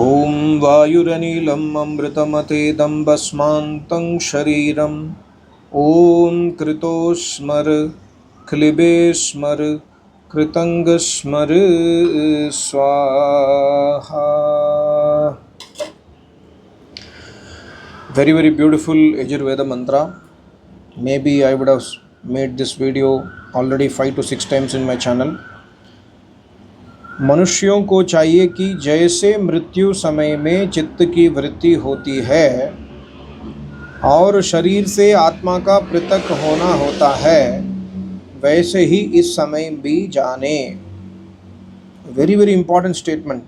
ॐ वायुरनिलम् अमृतमतेदं भस्मान्तं शरीरम् ॐ कृतोस्मर क्लिबेस्मर कृतङ्गस्मर स्वाहा. Very beautiful Yajurveda mantra. Maybe I would have made this video already 5 to 6 times in my channel. मनुष्यों को चाहिए कि जैसे मृत्यु समय में चित्त की वृत्ति होती है और शरीर से आत्मा का पृथक होना होता है, वैसे ही इस समय भी जाने. Very important statement.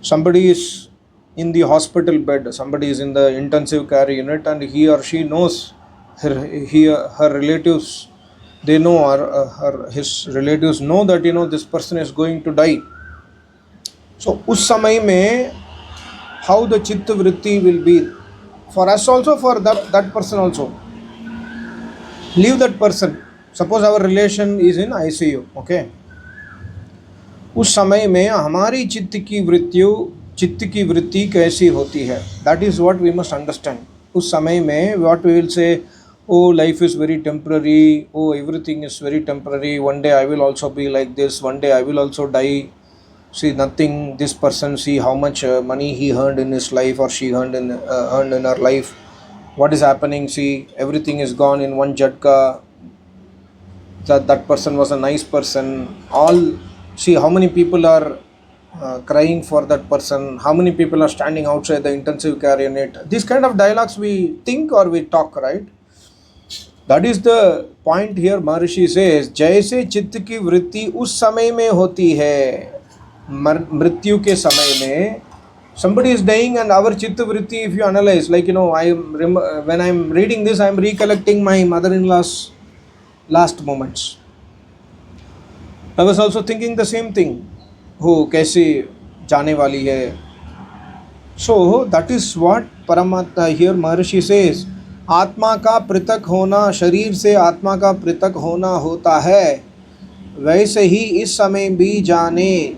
Somebody is in the hospital bed, somebody is in the intensive care unit, and he or she knows her relatives, they know, or his relatives know that this person is going to die. So उस समय में how the chitta vritti will be for us also, for that person also. Leave that person. Suppose our relation is in ICU, okay. उस समय में हमारी चित्त की वृत्ति कैसी होती है, that is what we must understand. उस समय में what we will say, oh, life is very temporary, oh, everything is very temporary, one day I will also be like this, one day I will also die. See, nothing, this person, see how much money he earned in his life or she earned in her life. What is happening? See, everything is gone in one jhatka. That person was a nice person. All, see how many people are crying for that person. How many people are standing outside the intensive care unit. These kind of dialogues we think or we talk, right? That is the point here. Maharishi says, जैसे चित्त की वृत्ति उस समय में होती है, मृत्यु के समय में. Somebody is dying and our chitta vritti, if you analyze, like when I am reading this, I am recollecting my mother-in-law's last moments. I was also thinking the same thing. हो कैसे जाने वाली है. So that is what Paramatma here Maharishi says. आत्मा का पृथक होना, शरीर से आत्मा का पृथक होना होता है, वैसे ही इस समय भी जाने.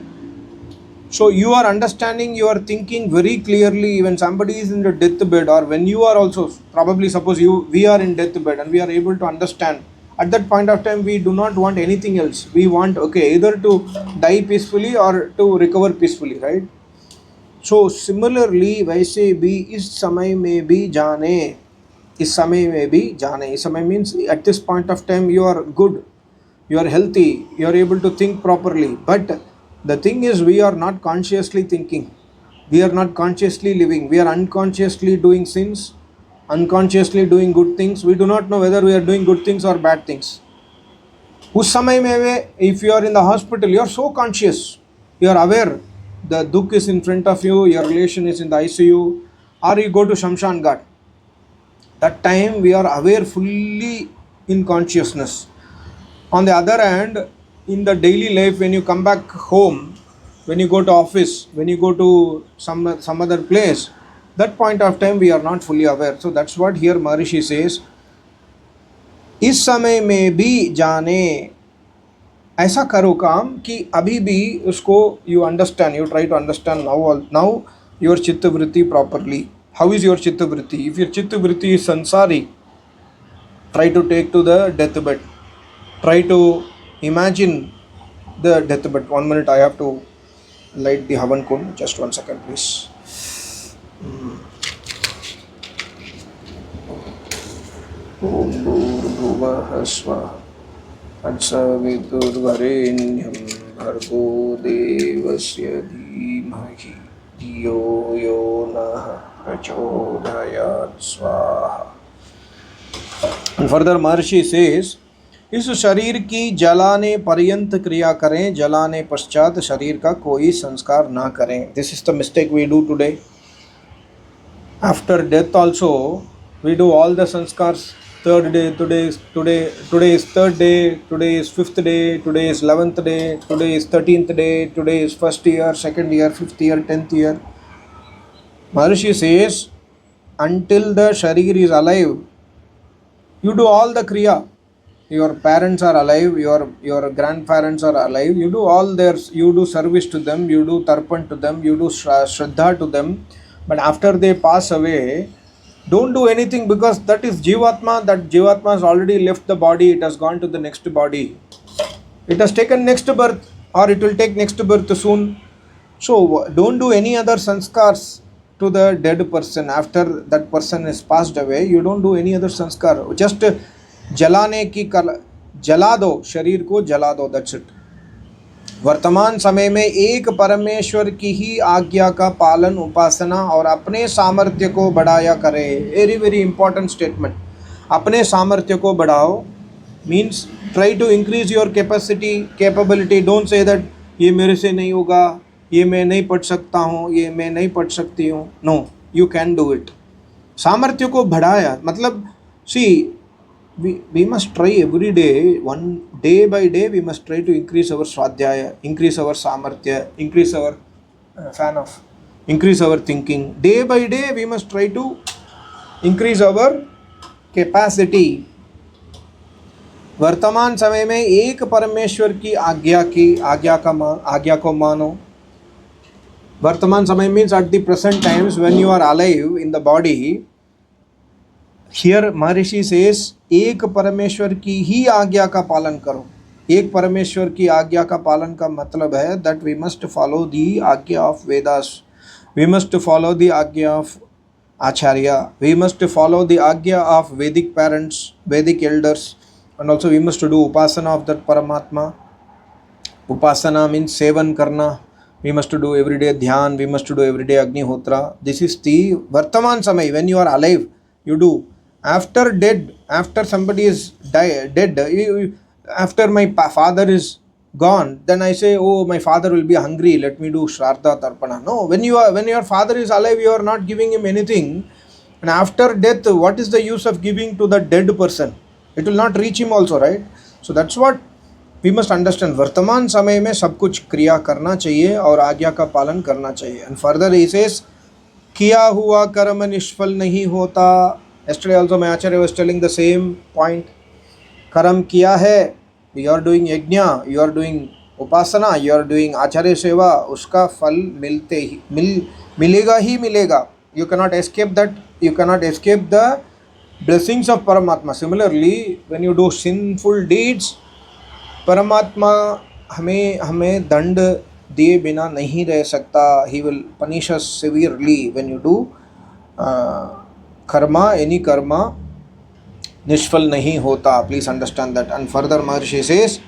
So you are understanding, you are thinking very clearly when somebody is in the deathbed, or when you are also, probably suppose we are in deathbed and we are able to understand. At that point of time, we do not want anything else. We want, okay, either to die peacefully or to recover peacefully, right? So similarly, वैसे भी इस समय में भी जाने, इस समय में भी जाने. इस समय means at this point of time you are good, you are healthy, you are able to think properly. But the thing is, we are not consciously thinking, we are not consciously living, we are unconsciously doing sins, unconsciously doing good things. We do not know whether we are doing good things or bad things. उस समय में, if you are in the hospital, you are so conscious, you are aware the dukh is in front of you, your relation is in the ICU, or you go to Shamshan Ghat. That time we are aware, fully in consciousness. On the other hand, in the daily life, when you come back home, when you go to office, when you go to some other place, that point of time we are not fully aware. So that's what here Maharishi says, इस समय में भी जाने. ऐसा करो काम कि अभी भी उसको you understand, you try to understand now your chitta vritti properly. How is your chitta vritti? If your chitta vritti is sansari, try to take to the deathbed. Try to imagine the deathbed. 1 minute, I have to light the Havan Kund. Just 1 second, please. Om Bhurbhuvah Swaha Tatsaviturvarenyam Bhargo Devasya Dhimahi Dhiyo Yo Nah Prachodayat Swaha. And further Maharishi says, इस शरीर की जलाने पर्यंत क्रिया करें, जलाने पश्चात शरीर का कोई संस्कार ना करें. This is the mistake we do today. After death also, we do all the sanskars. Third day, today is third day, today is fifth day, today is 11th day, today is 13th day, today is first year, second year, fifth year, 10th year. Maharishi says, until the sharir is alive, you do all the kriya. your parents are alive, your grandparents are alive, you do all their, you do service to them, you do tarpan to them, you do shraddha to them, but after they pass away, don't do anything, because that is jivatma. That jivatma has already left the body, it has gone to the next body, it has taken next birth, or it will take next birth soon. So don't do any other sanskars to the dead person. After that person is passed away, you don't do any other sanskar. Just जलाने की कला, जला दो, शरीर को जला दो, that's it. वर्तमान समय में एक परमेश्वर की ही आज्ञा का पालन, उपासना और अपने सामर्थ्य को बढ़ाया करें. Very very important statement. अपने सामर्थ्य को बढ़ाओ means try to increase your capacity, capability. Don't say that ये मेरे से नहीं होगा, ये मैं नहीं पढ़ सकता हूँ, ये मैं नहीं पढ़ सकती हूँ. No, you can do it. सामर्थ्य को बढ़ाया मतलब, सी we must try every day, one day by day we must try to increase our swadhyaya, increase our samarthya, increase our increase our thinking. Day by day we must try to increase our capacity. वर्तमान समय में एक परमेश्वर की आज्ञा को मानो. वर्तमान समय means at the present times when you are alive in the body. Here Maharshi says एक परमेश्वर की ही आज्ञा का पालन करो. एक परमेश्वर की आज्ञा का पालन का मतलब है that we must follow the आज्ञा of Vedas, we must follow the आज्ञा of Acharya, we must follow the आज्ञा of Vedic parents, Vedic elders, and also we must do upasana of that Paramatma. Upasana means sevan karna. We must do everyday dhyan, we must do everyday Agnihotra. This is the Vartaman Samay, when you are alive, you do. After dead, after somebody is dead, after my father is gone, then I say, oh, my father will be hungry, let me do Shraddha Tarpana. No, when your father is alive, you are not giving him anything. And after death, what is the use of giving to the dead person? It will not reach him also, right? So that's what we must understand. वर्तमान समय में सब कुछ क्रिया करना चाहिए और आज्ञा का पालन करना चाहिए. And further he says, किया हुआ कर्म निष्फल नहीं होता. Yesterday also my Acharya was telling the same point. कर्म किया है, you are doing यज्ञ, you are doing Upasana, you are doing आचार्य सेवा, उसका फल मिलेगा ही मिलेगा. You cannot escape that. You cannot escape the blessings of Paramatma. Similarly, when you do sinful deeds, Paramatma हमें दंड दिए बिना नहीं रह सकता. He will punish us severely when you do Karma. Any Karma निष्फल नहीं होता. Please understand that. And further Maharishi says,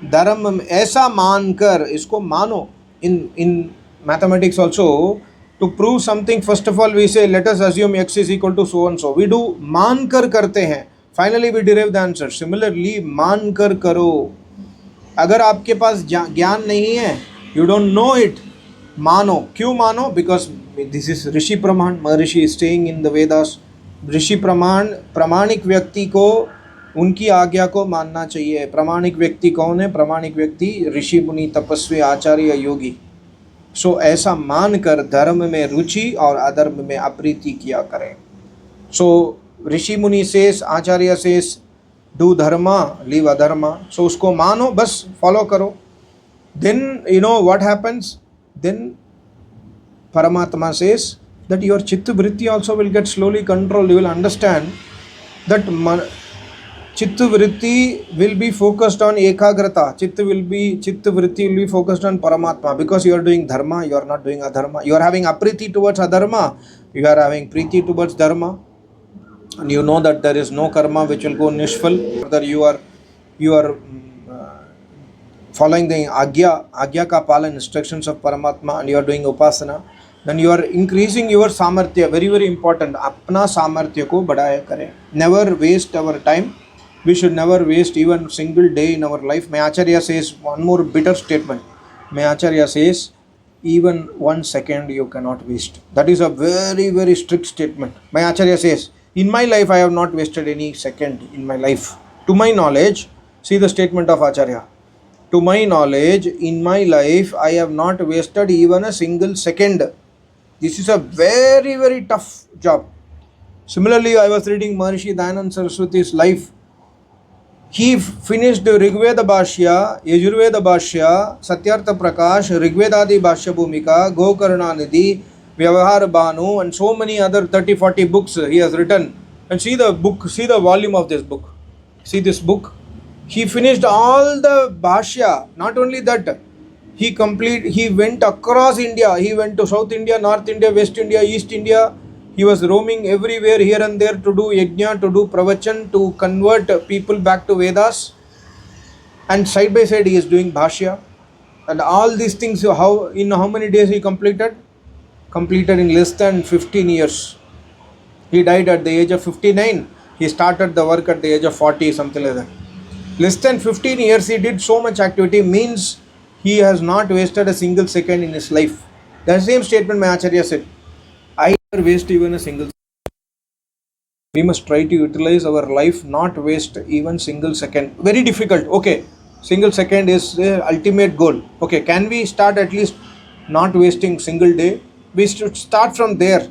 धर्म ऐसा मानकर, इसको मानो. In mathematics also, to prove something, first of all we say let us assume x is equal to so and so. We do मानकर करते हैं, finally we derive the answer. Similarly मानकर करो. अगर आपके पास ज्ञान नहीं है, you don't know it, मानो. क्यों मानो? Because this is ऋषि प्रमाण. महर्षि is staying in the Vedas. ऋषि प्रमाण, प्रामाणिक व्यक्ति को उनकी आज्ञा को मानना चाहिए. प्रामाणिक व्यक्ति कौन है? प्रामाणिक व्यक्ति ऋषि, मुनि, तपस्वी, आचार्य, योगी. सो ऐसा मानकर धर्म में रुचि और अधर्म में अप्रीति किया करें. So rishi muni says, acharya says, do dharma, leave adharma. So उसको मानो, बस फॉलो करो. Then you know what happens. Then Paramatma says that your chitta vritti also will get slowly controlled. You will understand that chitta vritti will be focused on ekagrata. Chitta vritti will be focused on Paramatma, because you are doing dharma, you are not doing adharma. You are having apriti towards adharma, you are having priti towards dharma, and you know that there is no karma which will go nishfal. Whether you are following the agya ka palan, instructions of Paramatma, and you are doing upasana, then you are increasing your samarthya. Very very important. अपना सामर्थ्य को बढ़ाया करें. Never waste our time. We should never waste even single day in our life. My Acharya says one more bitter statement. My Acharya says even 1 second you cannot waste. That is a very very strict statement. My Acharya says, in my life I have not wasted any second in my life. To my knowledge, see the statement of Acharya. To my knowledge, in my life I have not wasted even a single second. This is a very very tough job. Similarly, I was reading Maharishi Dayananda Saraswati's life. He finished Rigveda Bhashya, Yajurveda Bhashya, Satyartha Prakash, Rigvedadi Bhashya Bhumika, Gokarna Nidhi, Vyavahar Bhanu, and so many other 30-40 books he has written. And see the book, see the volume of this book. See this book. He finished all the Bhashya. Not only that, he went across India. He went to South India, North India, West India, East India. He was roaming everywhere here and there to do yajna, to do pravachan, to convert people back to Vedas. And side by side he is doing Bhashya. And all these things, in how many days he completed? Completed in less than 15 years. He died at the age of 59. He started the work at the age of 40, something like that. Less than 15 years he did so much activity, means he has not wasted a single second in his life. The same statement my Acharya said. I never waste even a single second. We must try to utilize our life, not waste even single second. Very difficult. Okay, single second is the ultimate goal. Okay, can we start at least not wasting single day? We should start from there.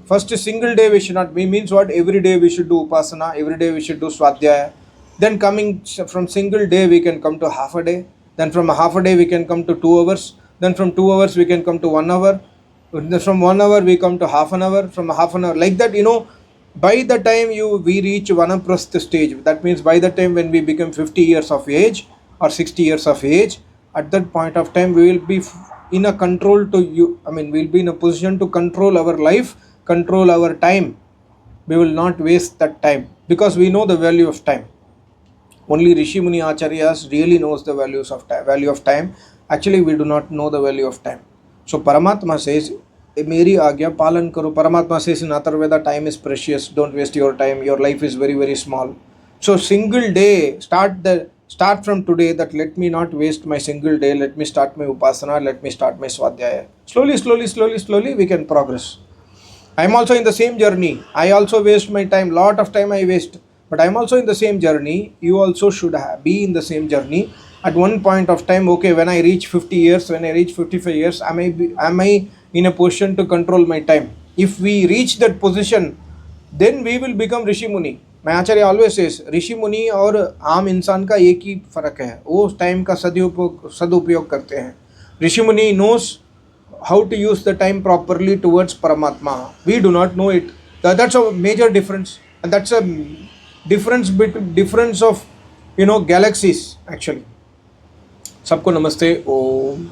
First single day we should not. We means what? Every day we should do upasana. Every day we should do swadhyaya. Then coming from single day we can come to half a day. Then from a half a day we can come to 2 hours. Then from 2 hours we can come to 1 hour. From 1 hour we come to half an hour. From a half an hour, like that, by the time we reach vanaprastha stage, that means by the time when we become 50 years of age or 60 years of age, at that point of time we will be in a control to we'll be in a position to control our life, control our time. We will not waste that time because we know the value of time. Only Rishi Muni Acharyas really knows the value of time. Actually, we do not know the value of time. So Paramatma says, Meri Agya Palan Karo. Paramatma says in Atharveda, time is precious. Don't waste your time. Your life is very, very small. So single day, start from today, that let me not waste my single day. Let me start my upasana. Let me start my swadhyaya. Slowly, we can progress. I am also in the same journey. I also waste my time. Lot of time I waste. But I am also in the same journey. You also should be in the same journey. At one point of time, okay, when I reach 50 years, when I reach 55 years, am I in a position to control my time? If we reach that position, then we will become Rishi Muni. My Acharya always says, ऋषि मुनि और आम इंसान का एक ही फर्क है, वो time का सदुपयोग करते हैं. ऋषि मुनि knows how to use the time properly towards Paramatma. We do not know it. That's a major difference, and that's a difference of galaxies actually. सबको नमस्ते. ओम.